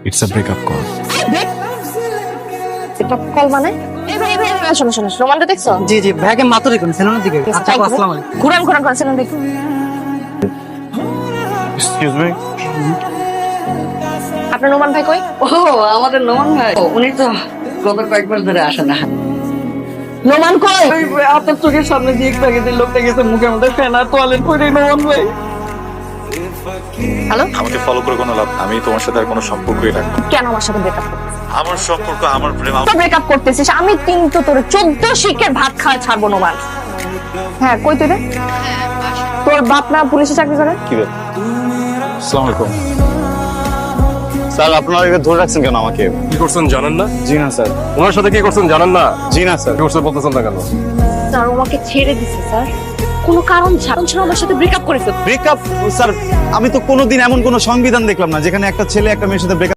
It's a breakup call. Breakup call মানে? এই ভাই শোনো রোমানটা দেখছো? জি জি ভাইকে মাত্র দেখুন সেলুনের দিকে। আচ্ছা আসসালামু আলাইকুম। ঘুরান করেছেন দেখো। এক্সকিউজ মি, আপনার রোমান ভাই কই? ও আমাদের নোমান ভাই উনি তো গত কয়েক মাস ধরে আসে না। রোমান কই? ওই আপনার চোখের সামনে দিয়ে একটু আগে যে লোকটা গেছে মুখের মধ্যে ফেনা তোয়ালেট পরে নোমান ভাই। হ্যালো, আমাকে ফলো করে কোনো লাভ, আমি তোমার সাথে আর কোনো সম্পর্কই রাখবো না। কেন আমার সাথে ব্রেকআপ করছিস? আমার সম্পর্ক, আমার প্রেম, তো ব্রেকআপ করতেছিস, আমি কিন্তু তোর 14 শিখের ভাত খাওয়া ছাড়বো নোমান। হ্যাঁ, কই তুই রে? তোর বাপ না পুলিশে চাকরি করে? কি রে? আসসালামু আলাইকুম স্যার, আপনারা এভাবে ধরে রাখছেন কেন আমাকে? কি করছেন জানেন না? জি না স্যার। ওনার সাথে কি করছেন জানেন না? জি না স্যার। কি করছেন বলতেছেন না কেন? স্যার আমাকে ছেড়ে দিছে স্যার, কোনো কারণ ছাড়া আমার সাথে ব্রেকআপ করেছে। ব্রেকআপ স্যার, আমি তো কোনোদিন এমন কোনো সংবিধান দেখলাম না যেখানে একটা ছেলে একটা মেয়ের সাথে ব্রেকআপ